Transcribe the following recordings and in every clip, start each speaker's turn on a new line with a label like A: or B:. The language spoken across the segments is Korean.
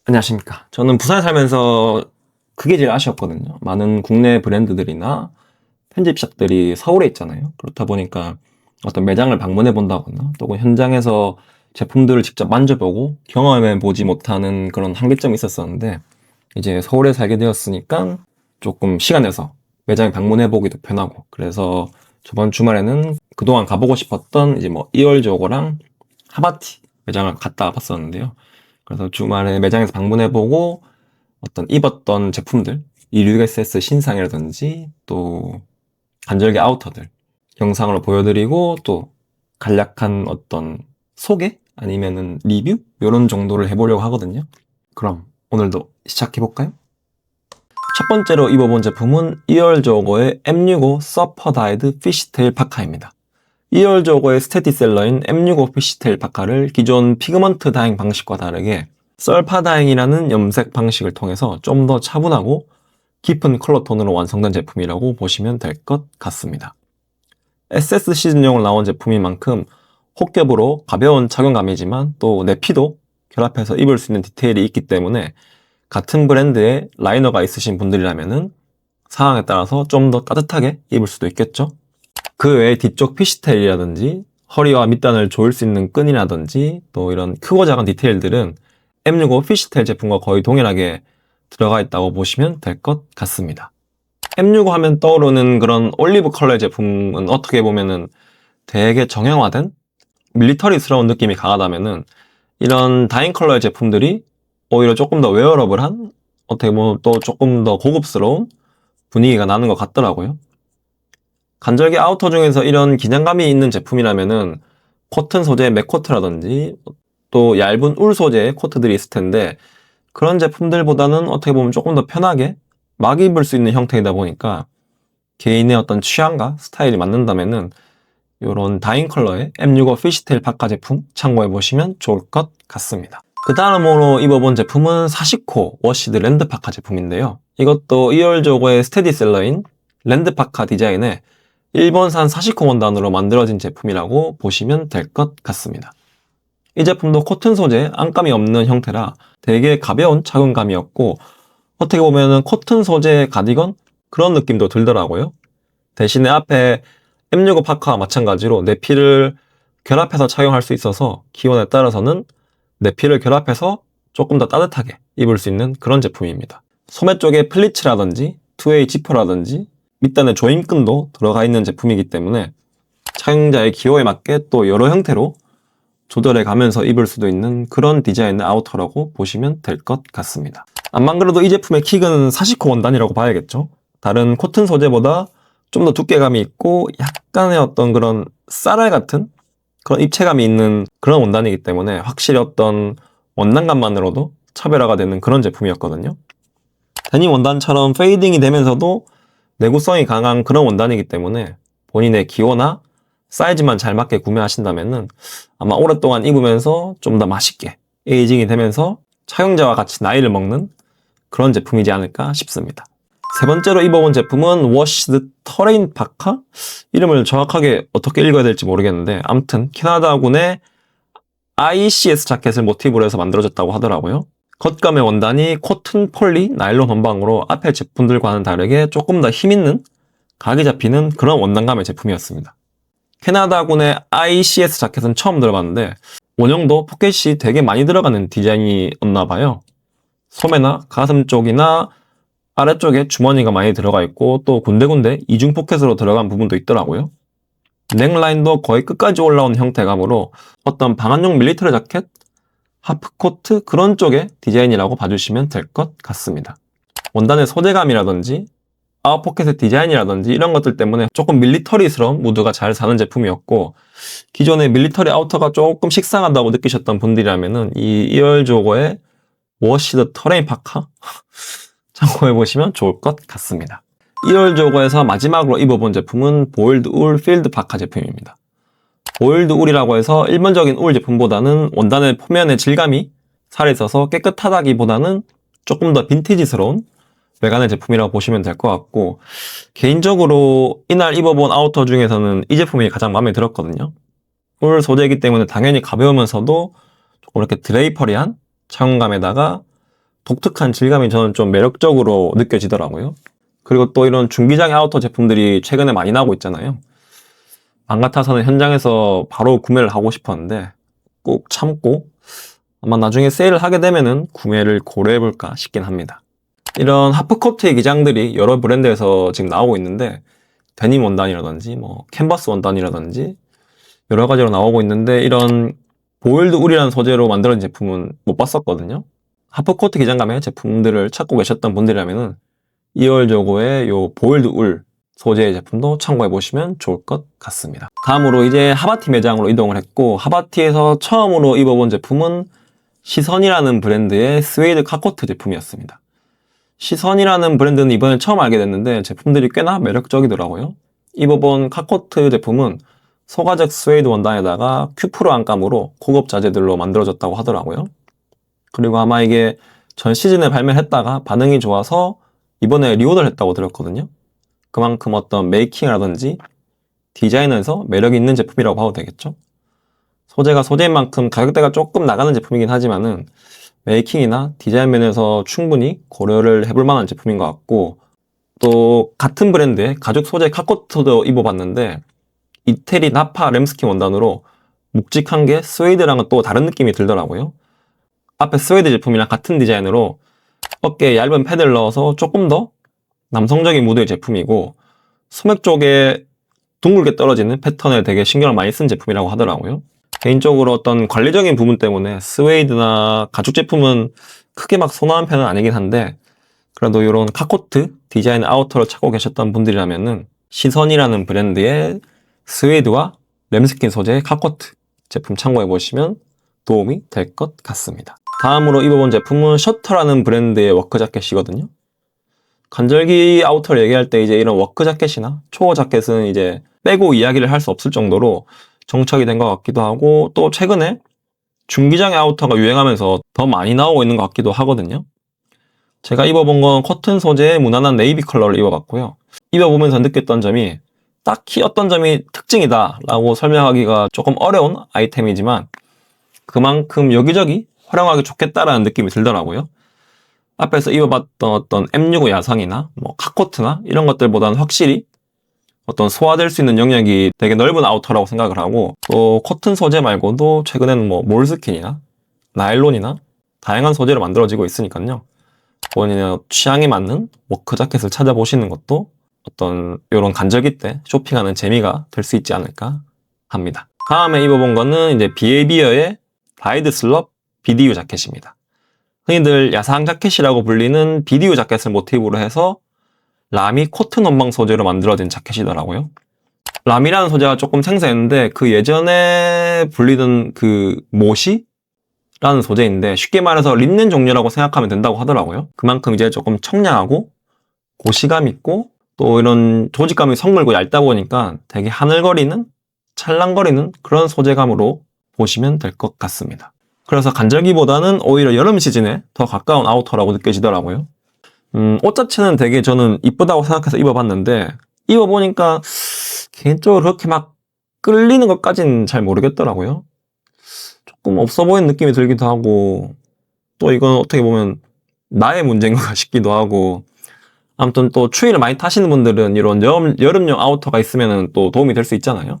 A: 안녕하십니까. 저는 부산에 살면서 그게 제일 아쉬웠거든요. 많은 국내 브랜드들이나 편집샵들이 서울에 있잖아요. 그렇다 보니까 어떤 매장을 방문해 본다거나 또는 현장에서 제품들을 직접 만져보고 경험해 보지 못하는 그런 한계점이 있었었는데, 이제 서울에 살게 되었으니까 조금 시간 내서 매장에 방문해 보기도 편하고, 그래서 저번 주말에는 그동안 가보고 싶었던 이제 뭐 이월저고랑 하바티 매장을 갔다 와봤었는데요. 그래서 주말에 매장에서 방문해보고 어떤 입었던 제품들, 26SS 신상이라든지 또 간절기 아우터들 영상으로 보여드리고, 또 간략한 어떤 소개 아니면은 리뷰 이런 정도를 해보려고 하거든요. 그럼 오늘도 시작해볼까요? 첫 번째로 입어본 제품은 이얼저거의 M65 서퍼다이드 피쉬테일 파카입니다. 이얼저거의 스테디셀러인 M65 피쉬테일 파카를 기존 피그먼트 다잉 방식과 다르게 썰파 다잉이라는 염색 방식을 통해서 좀 더 차분하고 깊은 컬러 톤으로 완성된 제품이라고 보시면 될 것 같습니다. SS 시즌용으로 나온 제품인 만큼 혹겹으로 가벼운 착용감이지만 또 내피도 결합해서 입을 수 있는 디테일이 있기 때문에 같은 브랜드의 라이너가 있으신 분들이라면은 상황에 따라서 좀 더 따뜻하게 입을 수도 있겠죠. 그 외에 뒤쪽 피쉬테일이라든지 허리와 밑단을 조일 수 있는 끈이라든지 또 이런 크고 작은 디테일들은 M65 피쉬테일 제품과 거의 동일하게 들어가 있다고 보시면 될 것 같습니다. M65 하면 떠오르는 그런 올리브 컬러의 제품은 어떻게 보면은 되게 정형화된 밀리터리스러운 느낌이 강하다면은, 이런 다잉 컬러의 제품들이 오히려 조금 더 웨어러블한, 어떻게 보면 또 조금 더 고급스러운 분위기가 나는 것 같더라고요. 간절기 아우터 중에서 이런 기장감이 있는 제품이라면은 코튼 소재의 맥코트라든지 또 얇은 울 소재의 코트들이 있을 텐데, 그런 제품들보다는 어떻게 보면 조금 더 편하게 막 입을 수 있는 형태이다 보니까 개인의 어떤 취향과 스타일이 맞는다면은 이런 다잉 컬러의 M65 피쉬테일 파카 제품 참고해 보시면 좋을 것 같습니다. 그 다음으로 입어본 제품은 사시코 워시드 랜드 파카 제품인데요. 이것도 이얼저고의 스테디셀러인 랜드 파카 디자인의 일본산 사시코 원단으로 만들어진 제품이라고 보시면 될 것 같습니다. 이 제품도 코튼 소재, 안감이 없는 형태라 되게 가벼운 착용감이었고, 어떻게 보면은 코튼 소재의 가디건 그런 느낌도 들더라고요. 대신에 앞에 M65 파카와 마찬가지로 내피를 결합해서 착용할 수 있어서 기온에 따라서는 내피를 결합해서 조금 더 따뜻하게 입을 수 있는 그런 제품입니다. 소매 쪽에 플리츠라든지 투웨이 지퍼라든지 밑단에 조임끈도 들어가 있는 제품이기 때문에 착용자의 기호에 맞게 또 여러 형태로 조절해 가면서 입을 수도 있는 그런 디자인의 아우터라고 보시면 될 것 같습니다. 암만 그래도 이 제품의 킥은 사시코 원단이라고 봐야겠죠. 다른 코튼 소재보다 좀 더 두께감이 있고 약간의 어떤 그런 쌀알 같은 그런 입체감이 있는 그런 원단이기 때문에 확실히 어떤 원단감만으로도 차별화가 되는 그런 제품이었거든요. 데님 원단처럼 페이딩이 되면서도 내구성이 강한 그런 원단이기 때문에 본인의 기호나 사이즈만 잘 맞게 구매하신다면은 아마 오랫동안 입으면서 좀 더 맛있게 에이징이 되면서 착용자와 같이 나이를 먹는 그런 제품이지 않을까 싶습니다. 세 번째로 입어본 제품은 워시드 터레인 파카? 이름을 정확하게 어떻게 읽어야 될지 모르겠는데, 아무튼 캐나다군의 ICS 자켓을 모티브로 해서 만들어졌다고 하더라고요. 겉감의 원단이 코튼 폴리 나일론 원방으로 앞에 제품들과는 다르게 조금 더 힘있는 각이 잡히는 그런 원단감의 제품이었습니다. 캐나다군의 ICS 자켓은 처음 들어봤는데 원형도 포켓이 되게 많이 들어가는 디자인이었나 봐요. 소매나 가슴 쪽이나 아래쪽에 주머니가 많이 들어가 있고 또 군데군데 이중 포켓으로 들어간 부분도 있더라고요. 넥라인도 거의 끝까지 올라온 형태감으로 어떤 방한용 밀리터리 자켓, 하프코트 그런 쪽의 디자인이라고 봐주시면 될 것 같습니다. 원단의 소재감이라든지 아웃포켓의 디자인이라든지 이런 것들 때문에 조금 밀리터리스러운 무드가 잘 사는 제품이었고, 기존의 밀리터리 아우터가 조금 식상하다고 느끼셨던 분들이라면은 이 이얼조거의 워시드 터레인 파카 참고해보시면 좋을 것 같습니다. 이얼조거에서 마지막으로 입어본 제품은 보일드 울 필드 파카 제품입니다. 보일드 울이라고 해서 일반적인 울 제품보다는 원단의 표면의 질감이 살아있어서 깨끗하다기보다는 조금 더 빈티지스러운 외관의 제품이라고 보시면 될 것 같고, 개인적으로 이날 입어본 아우터 중에서는 이 제품이 가장 마음에 들었거든요. 울 소재이기 때문에 당연히 가벼우면서도 조금 이렇게 드레이퍼리한 착용감에다가 독특한 질감이 저는 좀 매력적으로 느껴지더라고요. 그리고 또 이런 중기장의 아우터 제품들이 최근에 많이 나오고 있잖아요. 안 같아서는 현장에서 바로 구매를 하고 싶었는데 꼭 참고 아마 나중에 세일을 하게 되면은 구매를 고려해볼까 싶긴 합니다. 이런 하프코트의 기장들이 여러 브랜드에서 지금 나오고 있는데 데님 원단이라든지 뭐 캔버스 원단이라든지 여러 가지로 나오고 있는데 이런 보일드 울이라는 소재로 만들어진 제품은 못 봤었거든요. 하프코트 기장감의 제품들을 찾고 계셨던 분들이라면은 2월 저고의 요 보일드 울 소재의 제품도 참고해 보시면 좋을 것 같습니다. 다음으로 이제 하바티 매장으로 이동을 했고, 하바티에서 처음으로 입어본 제품은 시선이라는 브랜드의 스웨이드 카코트 제품이었습니다. 시선이라는 브랜드는 이번에 처음 알게 됐는데 제품들이 꽤나 매력적이더라고요. 입어본 카코트 제품은 소가죽 스웨이드 원단에다가 큐프로 안감으로 고급 자재들로 만들어졌다고 하더라고요. 그리고 아마 이게 전 시즌에 발매했다가 반응이 좋아서 이번에 리오더를 했다고 들었거든요. 그만큼 어떤 메이킹이라든지 디자인에서 매력이 있는 제품이라고 봐도 되겠죠. 소재가 소재인 만큼 가격대가 조금 나가는 제품이긴 하지만은 메이킹이나 디자인 면에서 충분히 고려를 해볼 만한 제품인 것 같고, 또 같은 브랜드의 가죽 소재 카코트도 입어봤는데 이태리 나파 램스킨 원단으로 묵직한 게 스웨이드랑은 또 다른 느낌이 들더라고요. 앞에 스웨이드 제품이랑 같은 디자인으로 어깨에 얇은 패드를 넣어서 조금 더 남성적인 무드의 제품이고, 소맥 쪽에 둥글게 떨어지는 패턴에 되게 신경을 많이 쓴 제품이라고 하더라고요. 개인적으로 어떤 관리적인 부분 때문에 스웨이드나 가죽 제품은 크게 막 선호하는 편은 아니긴 한데, 그래도 이런 카코트 디자인 아우터를 찾고 계셨던 분들이라면은 시선이라는 브랜드의 스웨이드와 램스킨 소재의 카코트 제품 참고해 보시면 도움이 될 것 같습니다. 다음으로 입어본 제품은 셔터라는 브랜드의 워크 자켓이거든요. 간절기 아우터를 얘기할 때 이제 이런 워크 자켓이나 초어 자켓은 이제 빼고 이야기를 할 수 없을 정도로 정착이 된 것 같기도 하고, 또 최근에 중기장의 아우터가 유행하면서 더 많이 나오고 있는 것 같기도 하거든요. 제가 입어본 건 커튼 소재의 무난한 네이비 컬러를 입어봤고요. 입어보면서 느꼈던 점이 딱히 어떤 점이 특징이다 라고 설명하기가 조금 어려운 아이템이지만 그만큼 여기저기 활용하기 좋겠다라는 느낌이 들더라고요. 앞에서 입어봤던 어떤 M65 야상이나 뭐 카코트나 이런 것들보다는 확실히 어떤 소화될 수 있는 영역이 되게 넓은 아우터라고 생각을 하고, 또 코튼 소재 말고도 최근에는 뭐 몰스킨이나 나일론이나 다양한 소재로 만들어지고 있으니까요. 본인의 취향에 맞는 워크 자켓을 찾아보시는 것도 어떤 이런 간절기 때 쇼핑하는 재미가 될 수 있지 않을까 합니다. 다음에 입어본 거는 이제 비에비어의 바이드 슬럽 BDU 자켓입니다. 흔히들 야상 자켓이라고 불리는 BDU 자켓을 모티브로 해서 라미 코튼 원방 소재로 만들어진 자켓이더라고요. 라미라는 소재가 조금 생소했는데 그 예전에 불리던 그 모시라는 소재인데 쉽게 말해서 린넨 종류라고 생각하면 된다고 하더라고요. 그만큼 이제 조금 청량하고 고시감 있고 또 이런 조직감이 성물고 얇다 보니까 되게 하늘거리는 찰랑거리는 그런 소재감으로 보시면 될 것 같습니다. 그래서 간절기보다는 오히려 여름 시즌에 더 가까운 아우터라고 느껴지더라고요. 옷 자체는 되게 저는 이쁘다고 생각해서 입어봤는데 입어보니까 개인적으로 그렇게 막 끌리는 것까지는 잘 모르겠더라고요. 조금 없어 보이는 느낌이 들기도 하고, 또 이건 어떻게 보면 나의 문제인가 싶기도 하고, 아무튼 또 추위를 많이 타시는 분들은 이런 여름용 아우터가 있으면 또 도움이 될 수 있잖아요.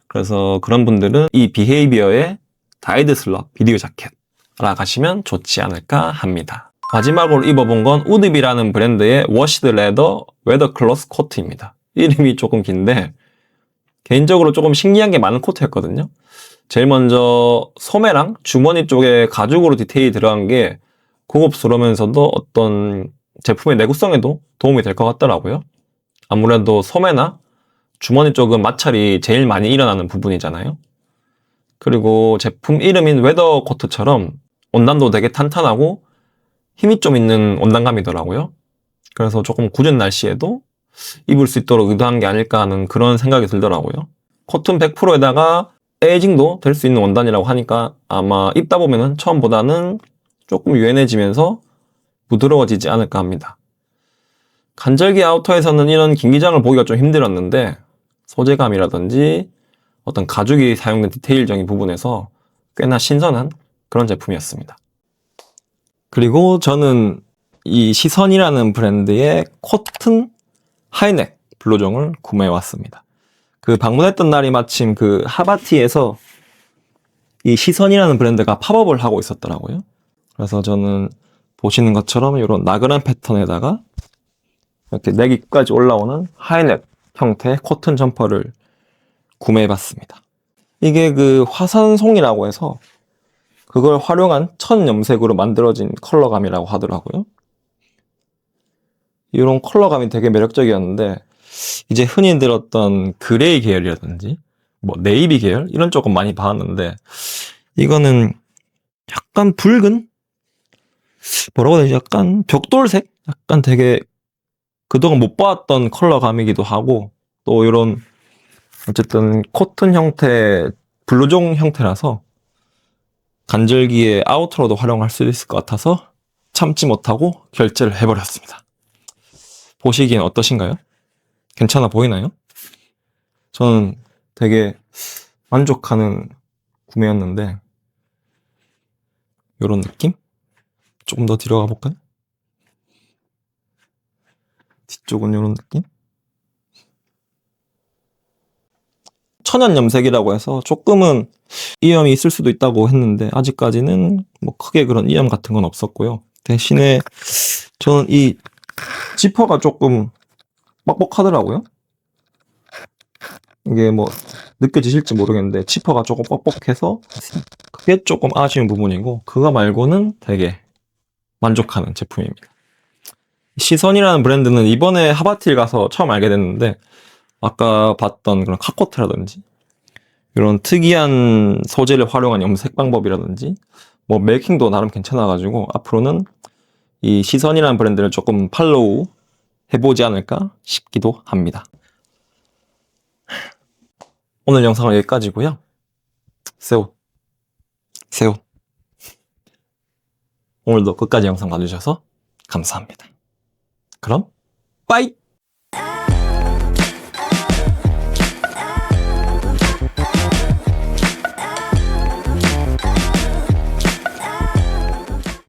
A: 그래서 그런 분들은 이 비헤이비어의 다이드 슬럽 비디오 자켓 알아가시면 좋지 않을까 합니다. 마지막으로 입어본 건 우드비라는 브랜드의 워시드 레더 웨더클로스 코트입니다. 이름이 조금 긴데 개인적으로 조금 신기한 게 많은 코트였거든요. 제일 먼저 소매랑 주머니 쪽에 가죽으로 디테일이 들어간 게 고급스러우면서도 어떤 제품의 내구성에도 도움이 될 것 같더라고요. 아무래도 소매나 주머니 쪽은 마찰이 제일 많이 일어나는 부분이잖아요. 그리고 제품 이름인 웨더 코트처럼 원단도 되게 탄탄하고 힘이 좀 있는 원단감이더라고요. 그래서 조금 굳은 날씨에도 입을 수 있도록 의도한 게 아닐까 하는 그런 생각이 들더라고요. 코튼 100%에다가 에이징도 될 수 있는 원단이라고 하니까 아마 입다 보면은 처음보다는 조금 유연해지면서 부드러워지지 않을까 합니다. 간절기 아우터에서는 이런 긴 기장을 보기가 좀 힘들었는데 소재감이라든지 어떤 가죽이 사용된 디테일적인 부분에서 꽤나 신선한 그런 제품이었습니다. 그리고 저는 이 시선이라는 브랜드의 코튼 하이넥 블루종을 구매해 왔습니다. 그 방문했던 날이 마침 그 하바티에서 이 시선이라는 브랜드가 팝업을 하고 있었더라고요. 그래서 저는 보시는 것처럼 이런 나그란 패턴에다가 이렇게 내기까지 올라오는 하이넥 형태의 코튼 점퍼를 구매해 봤습니다. 이게 그 화산송이라고 해서 그걸 활용한 천염색으로 만들어진 컬러감이라고 하더라고요. 이런 컬러감이 되게 매력적이었는데 이제 흔히 들었던 그레이 계열이라든지 뭐 네이비 계열 이런 쪽은 많이 봤는데 이거는 약간 붉은 뭐라고 해야 되지? 약간 벽돌색? 약간 되게 그동안 못 봤던 컬러감이기도 하고 또 이런 어쨌든 코튼 형태 블루종 형태라서 간절기에 아우터로도 활용할 수 있을 것 같아서 참지 못하고 결제를 해버렸습니다. 보시기엔 어떠신가요? 괜찮아 보이나요? 저는 되게 만족하는 구매였는데 이런 느낌? 조금 더 뒤로 가볼까요? 뒤쪽은 이런 느낌? 천연 염색이라고 해서 조금은 이염이 있을 수도 있다고 했는데 아직까지는 뭐 크게 그런 이염 같은 건 없었고요. 대신에 저는 이 지퍼가 조금 뻑뻑하더라고요. 이게 뭐 느껴지실지 모르겠는데 지퍼가 조금 뻑뻑해서 그게 조금 아쉬운 부분이고 그거 말고는 되게 만족하는 제품입니다. 시선이라는 브랜드는 이번에 하바티를 가서 처음 알게 됐는데 아까 봤던 그런 카코트라든지 이런 특이한 소재를 활용한 염색 방법이라든지 뭐 메이킹도 나름 괜찮아가지고 앞으로는 이 시선이라는 브랜드를 조금 팔로우 해보지 않을까 싶기도 합니다. 오늘 영상은 여기까지고요. 새우 오늘도 끝까지 영상 봐주셔서 감사합니다. 그럼 빠이!